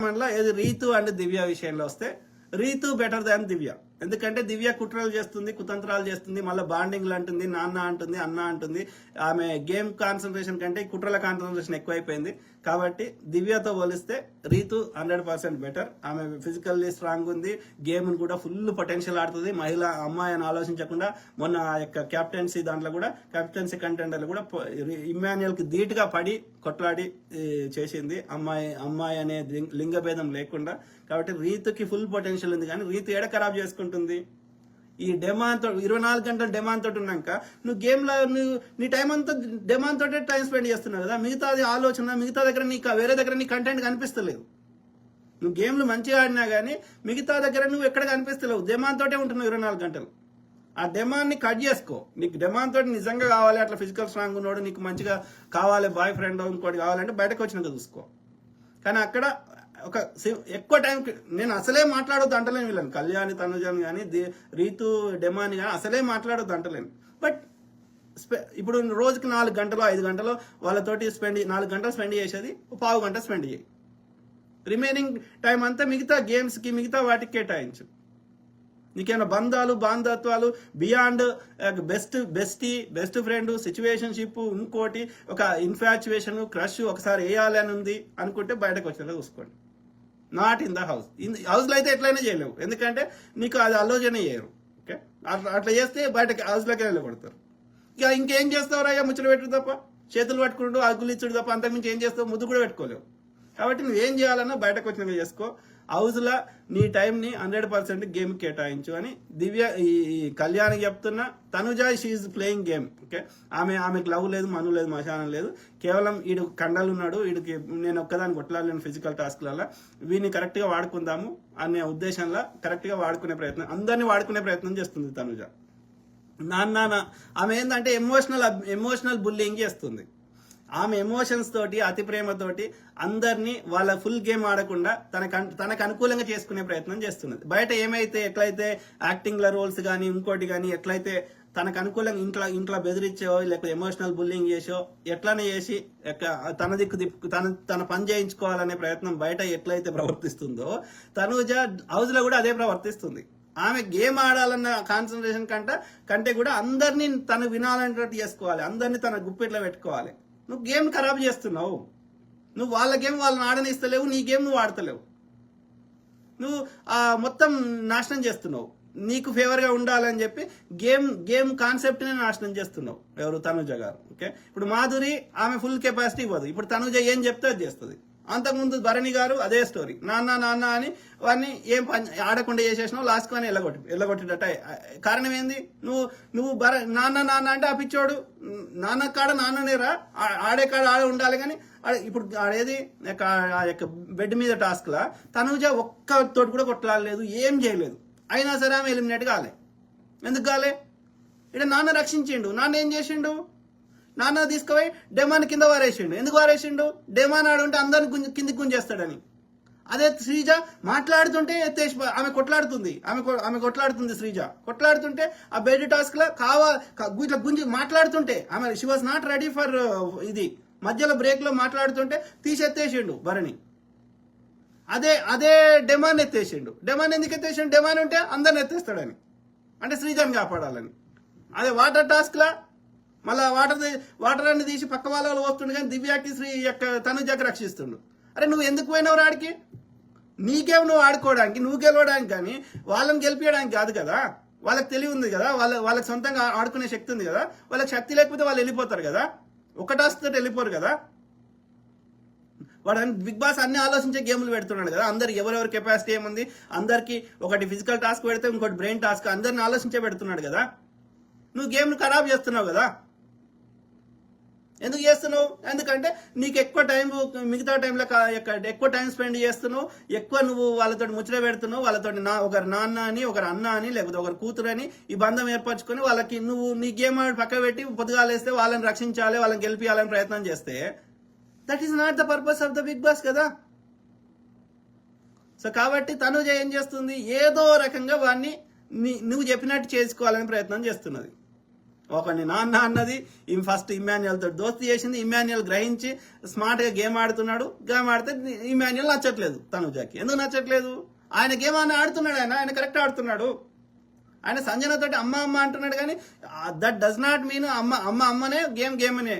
మనలో ఏది రీతు అండ్ దివ్య విషయంలో వస్తే రీతు బెటర్ దాన్ దివ్య. ఎందుకంటే దివ్య కుట్రలు చేస్తుంది, కుతంత్రాలు చేస్తుంది, మళ్ళీ బాండింగ్లు అంటుంది, నాన్న అంటుంది, అన్న అంటుంది. ఆమె గేమ్ కాన్సన్ట్రేషన్ కంటే కుట్రల కాన్సన్ట్రేషన్ ఎక్కువైపోయింది. కాబట్టి దివ్యతో పోలిస్తే రీతు 100% బెటర్. ఆమె ఫిజికల్లీ స్ట్రాంగ్ ఉంది, గేమ్ కూడా ఫుల్ పొటెన్షియల్ ఆడుతుంది. మహిళ అమ్మాయి అని ఆలోచించకుండా మొన్న ఆ యొక్క క్యాప్టెన్సీ దాంట్లో కూడా క్యాప్టెన్సీ కంటెండర్లు కూడా ఇమాన్యుయల్ కి ధీటుగా పడి కొట్లాడి చేసింది. అమ్మాయి అనే లింగభేదం లేకుండా. కాబట్టి రీతుకి ఫుల్ పొటెన్షియల్ ఉంది. కానీ రీతు ఏడ ఖరాబ్ చేసుకుంటుంది? ఈ డెమాన్ తో 24 గంటలు డెమాన్ తోటి ఉన్నాక నువ్వు గేమ్ లో నీ టైం అంతా డెమాన్ తోటే టైం స్పెండ్ చేస్తున్నావు కదా. మిగతాది ఆలోచన, మిగతా దగ్గర నీకు వేరే దగ్గర నీ కంటెంట్ కనిపిస్తలేదు. నువ్వు గేమ్లు మంచిగా ఆడినా కానీ మిగతా దగ్గర నువ్వు ఎక్కడ కనిపిస్తలేవు. డెమాన్ తోటే ఉంటున్నావు 24 గంటలు. ఆ డెమాన్ ని కట్ చేసుకో. నీకు డెమాన్ తోటి నిజంగా కావాలి, అట్లా ఫిజికల్ స్ట్రాంగ్ ఉన్నాడు, నీకు మంచిగా కావాలి, బాయ్ ఫ్రెండ్ ఇంకోటి కావాలంటే బయటకు వచ్చినాక చూసుకో. కానీ అక్కడ ఒక ఎక్కువ టైం నేను అసలే మాట్లాడొద్దు అంటలేను వీళ్ళని, కళ్యాణి తనుజాని కానీ రీతు డెమాని కానీ అసలే మాట్లాడొద్దు అంటలేను. బట్ ఇప్పుడు రోజుకి 4 గంటలు 5 గంటలు వాళ్ళతోటి 4 గంటలు స్పెండ్ చేసేది 1/2 గంట స్పెండ్ చేయి. రిమైనింగ్ టైం అంతా మిగతా గేమ్స్కి మిగతా వాటికి కేటాయించు. నీకేమైనా బంధాలు బాంధత్వాలు బియాండ్ బెస్ట్ ఫ్రెండ్ సిచ్యువేషన్షిప్ ఇంకోటి ఒక ఇన్ఫాచ్యువేషన్ క్రష్ ఒకసారి వేయాలి అని ఉంది అనుకుంటే బయటకు వచ్చేలా చూసుకోండి. నాట్ ఇన్ ద హౌస్లో అయితే ఎట్లయినా చేయలేవు. ఎందుకంటే నీకు అది అలోచనే చేయరు. ఓకే, అట్లా చేస్తే బయటకి హౌస్లోకి వెళ్ళగొడతారు. ఇక ఇంకేం చేస్తావు అయ్యా? ముచ్చట పెట్టు తప్ప, చేతులు పట్టుకుంటూ అగ్గులు ఇచ్చుడు తప్ప అంతకుమించి ఏం చేస్తావు? ముద్దు కూడా పెట్టుకోలేవు. కాబట్టి నువ్వేం చేయాలన్నా బయటకు వచ్చినవి చేసుకో. హౌస్లో నీ టైంని 100% గేమ్ కేటాయించు అని దివ్య ఈ కళ్యాణ్కి చెప్తున్నా. Tanuja she playing game. Okay, ఆమెకు లవ్ లేదు, మను లేదు, మశానం లేదు. కేవలం వీడు కండలు ఉన్నాడు, వీడికి నేను ఒక్కదాన్ని కొట్లాడలేను ఫిజికల్ టాస్క్లలో, వీడిని కరెక్ట్గా వాడుకుందాము అనే ఉద్దేశంలో కరెక్ట్గా వాడుకునే ప్రయత్నం, అందరినీ వాడుకునే ప్రయత్నం చేస్తుంది తనుజ. నాన్న ఆమె ఏంటంటే ఎమోషనల్ బుల్లింగ్ చేస్తుంది. ఆమె ఎమోషన్స్ తోటి అతి ప్రేమతోటి అందరినీ వాళ్ళ ఫుల్ గేమ్ ఆడకుండా తనకు అనుకూలంగా చేసుకునే ప్రయత్నం చేస్తున్నది. బయట ఎట్లయితే యాక్టింగ్ ల రోల్స్ కానీ ఇంకోటి కానీ ఎట్లయితే తనకు అనుకూలంగా ఇంట్లో బెదిరించో లేకపోతే ఎమోషనల్ బుల్లింగ్ చేసో ఎట్లనే చేసి తన దిక్కు తన పని చేయించుకోవాలనే ప్రయత్నం బయట ఎట్లయితే ప్రవర్తిస్తుందో తనుజ హౌస్ లో కూడా అదే ప్రవర్తిస్తుంది. ఆమె గేమ్ ఆడాలన్న కాన్సన్ట్రేషన్ కంటే కూడా అందరినీ తను వినాలనేటట్టు చేసుకోవాలి, అందరినీ తన గుప్పిట్లో పెట్టుకోవాలి. నువ్వు గేమ్ ఖరాబ్ చేస్తున్నావు. నువ్వు వాళ్ళ గేమ్ వాళ్ళని ఆడనిస్తలేవు, నీ గేమ్ నువ్వు ఆడతలేవు. నువ్వు మొత్తం నాశనం చేస్తున్నావు. నీకు ఫేవర్గా ఉండాలని చెప్పి గేమ్ కాన్సెప్ట్ని నాశనం చేస్తున్నావు. ఎవరు? తనుజ గారు. ఓకే, ఇప్పుడు మాధురి ఆమె ఫుల్ కెపాసిటీ ఇవ్వదు. ఇప్పుడు తనుజ ఏం చెప్తే అది చేస్తుంది. అంతకుముందు భరణి గారు అదే స్టోరీ, నాన్న అని వాడిని ఏం ఆడకుండా చేసేసినావు, లాస్ట్ అని ఎల్లగొట్టినట్ట. కారణం ఏంది? నువ్వు నాన్న అంటే ఆ పిచ్చోడు నాన్న కాడ నాన్ననేరా, ఆడే కాడ ఆడ ఉండాలి. కానీ ఇప్పుడు ఆడేది ఆ యొక్క బెడ్ మీద టాస్క్ లా తనుజ ఒక్క తోటి కూడా కొట్లాడలేదు, ఏం చేయలేదు. అయినా సరే ఆమె ఎలిమినేట్ కాలే. ఎందుకు కాలే? ఇక్కడ నాన్న రక్షించిండు. నాన్న ఏం చేసిండు? నాన్న తీసుకుపోయి డెమాన్ కింద వారేసిండు. ఎందుకు వారేసిండు? డెమాన్ ఆడుంటే అందరిని కిందికి గుంజేస్తాడని. అదే శ్రీజ మాట్లాడుతుంటే ఎత్తేసి ఆమె కొట్లాడుతుంది. శ్రీజ కొట్లాడుతుంటే ఆ బెడ్ టాస్క్ లో ఇట్లా గుంజి మాట్లాడుతుంటే ఆమె she was not ready for ఇది. మధ్యలో బ్రేక్ లో మాట్లాడుతుంటే తీసెత్తేసిండు భరణి. అదే డెమాన్ ఎత్తేసిండు. డెమాన్ ఎందుకు ఎత్తేసిండు? డెమాన్ ఉంటే అందరిని ఎత్తేస్తాడని, అంటే శ్రీజని కాపాడాలని. అదే వాటర్ టాస్క్ లా మళ్ళా వాటర్ అన్ని తీసి పక్క వాళ్ళు వస్తుండే, కానీ దివ్యాకి తనుజకి రక్షిస్తుండు. అరే నువ్వు ఎందుకు పోయినావు రాడికి? నీకేం నువ్వు ఆడుకోవడానికి, నువ్వు గెలవడానికి, కానీ వాళ్ళని గెలిపించడానికి కాదు కదా. వాళ్ళకి తెలివి ఉంది కదా, వాళ్ళకి సొంతంగా ఆడుకునే శక్తి ఉంది కదా. వాళ్ళకి శక్తి లేకపోతే వాళ్ళు వెళ్ళిపోతారు కదా, ఒక టాస్క్ తోటి వెళ్ళిపోరు కదా. వాడు బిగ్ బాస్ అన్ని ఆలోచించే గేమ్లు పెడుతున్నాడు కదా. అందరికి ఎవరెవరి కెపాసిటీ ఏముంది, అందరికి ఒకటి ఫిజికల్ టాస్క్ పెడితే ఇంకోటి బ్రెయిన్ టాస్క్, అందరిని ఆలోచించే పెడుతున్నాడు కదా. నువ్వు గేమ్ను ఖరాబ్ చేస్తున్నావు కదా. ఎందుకు చేస్తున్నావు? ఎందుకంటే నీకు ఎక్కువ టైం మిగతా టైంలో ఎక్కువ టైం స్పెండ్ చేస్తున్నావు, ఎక్కువ నువ్వు వాళ్ళతో ముచ్చట పెడుతున్నావు. వాళ్ళతో ఒకరు నాన్న అని, ఒకరు అన్న అని, లేకపోతే ఒకరు కూతురు అని ఈ బంధం ఏర్పరచుకొని వాళ్ళకి నువ్వు నీ గేమ్ పక్క పెట్టి పొద్దుగాలేస్తే వాళ్ళని రక్షించాలి, వాళ్ళని గెలిపించాలని ప్రయత్నం చేస్తే that is not the purpose of the Bigg Boss కదా. సో కాబట్టి తనుజ ఏం చేస్తుంది? ఏదో రకంగా వాడిని నువ్వు చెప్పినట్టు చేసుకోవాలని ప్రయత్నం చేస్తున్నది. ఒకని నాన్న అన్నది ఫస్ట్ ఇమాన్యుయల్ తోటి దోస్తీ చేసింది. ఇమాన్యుయల్ గ్రహించి స్మార్ట్ గా గేమ్ ఆడుతున్నాడు. గేమ్ ఆడితే ఇమాన్యుయల్ నచ్చట్లేదు తనుజాకి. ఎందుకు నచ్చట్లేదు? ఆయన గేమ్ ఆడుతున్నాడు, ఆయన కరెక్ట్ ఆడుతున్నాడు. ఆయన సంజన తోటి అమ్మ అమ్మ అంటున్నాడు, కానీ దట్ డస్ నాట్ మీన్ అమ్మనే గేమ్ అనే.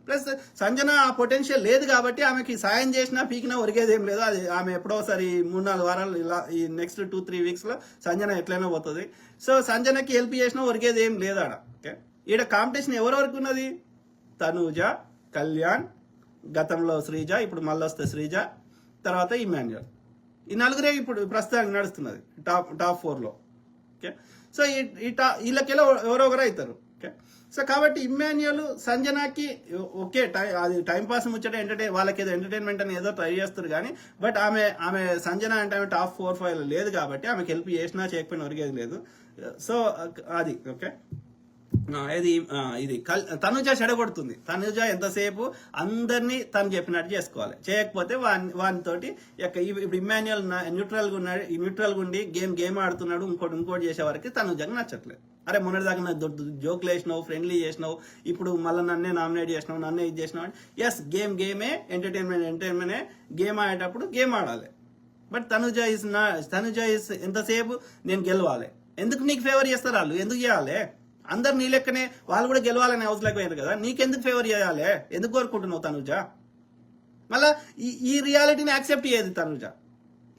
ప్లస్ సంజన ఆ పొటెన్షియల్ లేదు కాబట్టి ఆమెకి సాయం చేసినా పీకినా ఒరిగేది ఏం లేదు. అది ఆమె ఎప్పుడోసారి 3-4 వారాలు ఇలా ఈ నెక్స్ట్ 2-3 వీక్స్ లో సంజన ఎట్లయినా పోతుంది. సో సంజనకి హెల్ప్ చేసినా ఒరిగేది ఏం లేదు ఆడ. ఓకే, ఈడ కాంపిటీషన్ ఎవరెవరికి ఉన్నది? తనూజ, కళ్యాణ్, గతంలో శ్రీజ, ఇప్పుడు మళ్ళీ వస్తే శ్రీజ, తర్వాత ఇమాన్యుయల్. ఈ నలుగురే ఇప్పుడు ప్రస్తుతానికి నడుస్తున్నది టాప్ 4లో. ఓకే, సో వీళ్ళకెళ్ళి ఎవరో ఒకరు అవుతారు. ఓకే, సో కాబట్టి ఇమాన్యుయల్ సంజనాకి ఓకే అది టైం పాస్ ముచ్చట వాళ్ళకి ఏదో ఎంటర్టైన్మెంట్ అని ఏదో ట్రై చేస్తారు, కానీ బట్ ఆమె సంజన అంటే ఆమె టాప్ 4-5 లేదు కాబట్టి ఆమెకి హెల్ప్ చేసినా చేయకపోయినా ఒరిగేది లేదు. సో అది ఓకే. ఇది తనుజ చెడగొడుతుంది. తనుజ ఎంతసేపు అందరినీ తను చెప్పినట్టు చేసుకోవాలి. చేయకపోతే వానితోటి ఇప్పుడు ఇమాన్యుయల్ న్యూట్రల్ గా ఉండి గేమ్ ఆడుతున్నాడు, ఇంకోటి చేసే వరకు తనుజకి నచ్చట్లేదు. అరే మొన్నటిదాకా జోక్లు వేసినావు, ఫ్రెండ్లీ చేసినావు, ఇప్పుడు మళ్ళీ నన్నే నామినేట్ చేసినావు, నన్నే ఇది చేసినావు. ఎస్, గేమే ఎంటర్టైన్మెంట్ గేమ్ ఆడేటప్పుడు గేమ్ ఆడాలి. బట్ తనుజ ఇస్ ఎంతసేపు నేను గెలవాలి. ఎందుకు నీకు ఫేవర్ చేస్తారు వాళ్ళు? ఎందుకు చేయాలి? అందరు నీ లెక్కనే వాళ్ళు కూడా గెలవాలని హౌస్ లేకపోయారు కదా, నీకెందుకు ఫేవర్ చేయాలి? ఎందుకు కోరుకుంటున్నావు తనుజ? మళ్ళా ఈ రియాలిటీని యాక్సెప్ట్ చేయదు తనుజ.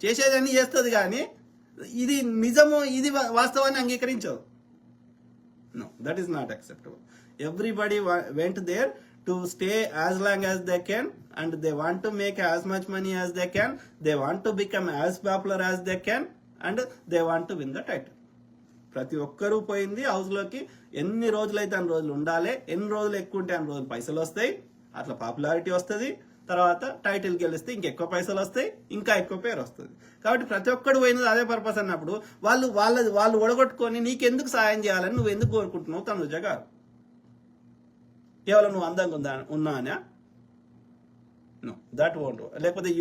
చేసేదన్నీ చేస్తుంది కానీ ఇది నిజము, ఇది వాస్తవాన్ని అంగీకరించదు. No, that is not acceptable. Everybody went there to stay as long as they can, and they want to make as much money as they can. They want to become as popular as they can, and they want to win the title. ప్రతి ఒక్కరూ పోయింది house లోకి. ఎన్ని రోజులైతే అన్ని రోజులు ఉండాలి, ఎన్ని రోజులు ఎక్కువ ఉంటే అన్ని రోజులు పైసలు వస్తాయి, అట్లా పాపులారిటీ వస్తుంది. తర్వాత టైటిల్ గెలిస్తే ఇంకెక్కువ పైసలు వస్తాయి, ఇంకా ఎక్కువ పేరు వస్తుంది. కాబట్టి ప్రతి ఒక్కడు పోయినది అదే పర్పస్ అన్నప్పుడు వాళ్ళు ఒడగొట్టుకొని నీకెందుకు సాయం చేయాలని నువ్వు ఎందుకు కోరుకుంటున్నావు తనుజ గారు? కేవలం నువ్వు అందంగా ఉన్నానా? No, that won't. లేకపోతే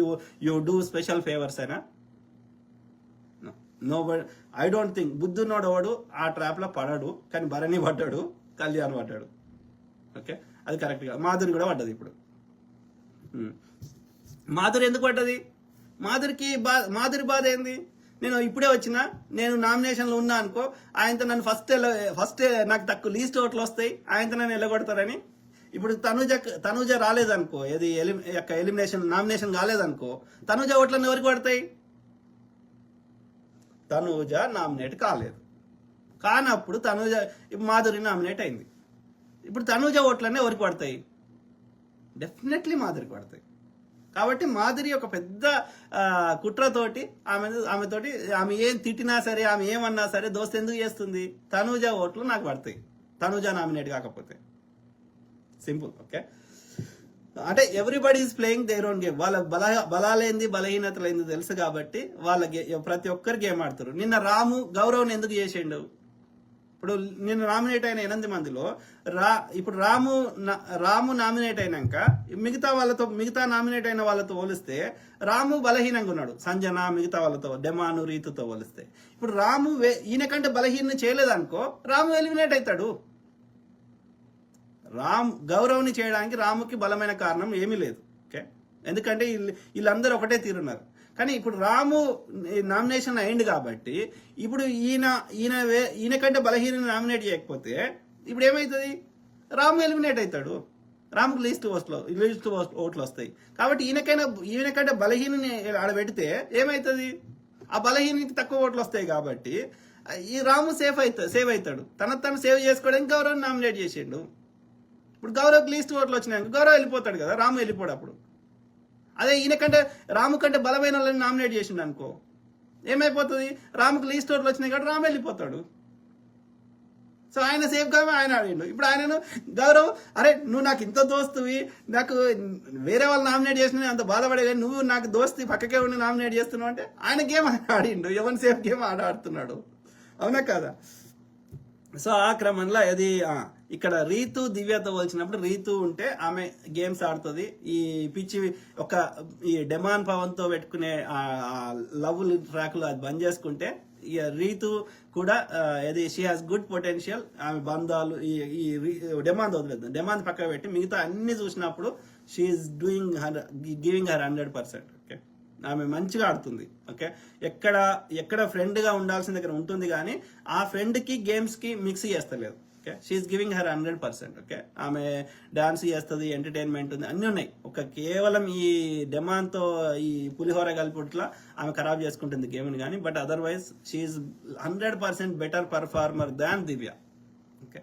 యూ డూ స్పెషల్ ఫేవర్స్ అయినా? No, I don't think. బుద్ధున్నోడు వాడు ఆ ట్రాప్ లో పడాడు, కానీ భరణి పడ్డాడు, కళ్యాణ్ పడ్డాడు. ఓకే, అది కరెక్ట్ గా. మాధురి కూడా పడ్డది ఇప్పుడు. మాధురి ఎందుకు పడ్డది? మాధురి బాధ ఏంది? నేను ఇప్పుడే వచ్చినా, నేను నామినేషన్లో ఉన్నా అనుకో, ఆయనతో నన్ను ఫస్ట్ నాకు తక్కువ లీస్ట్ ఓట్లు వస్తాయి, ఆయనతో నన్ను వెళ్ళగొడతారని. ఇప్పుడు తనుజ రాలేదనుకో, ఏది నామినేషన్ కాలేదనుకో, తనుజ ఓట్లను ఎవరికి పడతాయి? తనుజ నామినేట్ కానప్పుడు మాధురి నామినేట్ అయింది. ఇప్పుడు తనుజ ఓట్లన్నీ ఎవరికి పడతాయి? డెఫినెట్లీ మాధురికి పడతాయి. కాబట్టి మాధురి ఒక పెద్ద కుట్రతోటి ఆమెతోటి ఆమె ఏం తిట్టినా సరే, ఆమె ఏమన్నా సరే దోస్త్ ఎందుకు చేస్తుంది? తనుజ ఓట్లు నాకు పడతాయి, తనుజ నామినేట్ కాకపోతే. సింపుల్. ఓకే, అంటే everybody is playing their own game. వాళ్ళ బలాలేంది బలహీనతలేంది తెలుసు కాబట్టి ప్రతి ఒక్కరు గేమ్ ఆడతారు. నిన్న గౌరవ్ని ఎందుకు చేసిండు? ఇప్పుడు నిన్న నామినేట్ అయిన 8 మందిలో ఇప్పుడు రాము నామినేట్ అయినాక మిగతా నామినేట్ అయిన వాళ్ళతో పోలిస్తే రాము బలహీనంగా ఉన్నాడు. సంజన మిగతా వాళ్ళతో, డెమాను, రీతుతో పోలిస్తే ఇప్పుడు రాము ఈయన కంటే బలహీన చేయలేదనుకో, రాము ఎలిమినేట్ అవుతాడు. గౌరవ్ని చేయడానికి రాముకి బలమైన కారణం ఏమీ లేదు. ఓకే, ఎందుకంటే వీళ్ళందరూ ఒకటే తీరున్నారు. కానీ ఇప్పుడు రాము నామినేషన్ అయింది కాబట్టి ఇప్పుడు ఈయన కంటే బలహీన నామినేట్ చేయకపోతే ఇప్పుడు ఏమవుతుంది? రాము ఎలిమినేట్ అవుతాడు. రాముకు లీస్ట్ ఓట్లు వస్తాయి. కాబట్టి ఈయన కంటే బలహీనని ఆడబెడితే ఏమవుతుంది? ఆ బలహీనకి తక్కువ ఓట్లు వస్తాయి కాబట్టి ఈ రాము సేవ్ అవుతాడు. తను సేవ్ చేసుకోవడానికి గౌరవ్ నామినేట్ చేసిండు. ఇప్పుడు గౌరవ్కి లీస్ట్ ఓట్లు వచ్చినాక గౌరవ్ వెళ్ళిపోతాడు కదా, రాము వెళ్ళిపోడు. అప్పుడు అదే రాము కంటే బలమైన వాళ్ళని నామినేట్ చేసిండు అనుకో, ఏమైపోతుంది? రాముకు లీస్ట్ ఓట్లు వచ్చినాయి కాబట్టి రాము వెళ్ళిపోతాడు. సో ఆయన సేఫ్గా ఆయన ఆడిండు. ఇప్పుడు ఆయనను గౌరవ్, అరే నువ్వు నాకు ఇంత దోస్తువి, నాకు వేరే వాళ్ళు నామినేట్ చేసిన అంత బాధపడే, నువ్వు నాకు దోస్తి పక్కకే ఉండి నామినేట్ చేస్తున్నావు అంటే ఆయన గేమ్ ఆడిండు, ఎవరి సేఫ్ గేమ్ ఆడుతున్నాడు. అవునా కదా? సో ఆ క్రమంలో అది ఇక్కడ రీతు దివ్యతో పోల్చినప్పుడు రీతు ఉంటే ఆమె గేమ్స్ ఆడుతుంది. ఈ పిచ్చి ఒక ఈ డెమాన్ పవన్ తో పెట్టుకునే లవ్ ట్రాక్లు అది బంద్ చేసుకుంటే ఇక రీతు కూడా అది షీ హాస్ గుడ్ పొటెన్షియల్. ఆమె బంధాలు ఈ డెమాండ్ వదిలేదు, డెమాండ్ పక్కన పెట్టి మిగతా అన్ని చూసినప్పుడు she's doing giving her 100%. Okay, ఆమె మంచిగా ఆడుతుంది. ఓకే, ఎక్కడ ఫ్రెండ్ గా ఉండాల్సిన దగ్గర ఉంటుంది కానీ ఆ ఫ్రెండ్ కి గేమ్స్ కి మిక్స్ చేస్తలేదు. Okay, she's giving her 100%. Okay, ఆమె డాన్స్ చేస్తుంది, ఎంటర్టైన్మెంట్ ఉంది, అన్ని ఉన్నాయి. కేవలం ఈ డెమాన్ తో ఈ పులిహోర కలిపుట్లా ఆమె ఖరాబ్ చేసుకుంటుంది గేమ్ ని కానీ, but otherwise she's 100% better performer than Divya. Okay.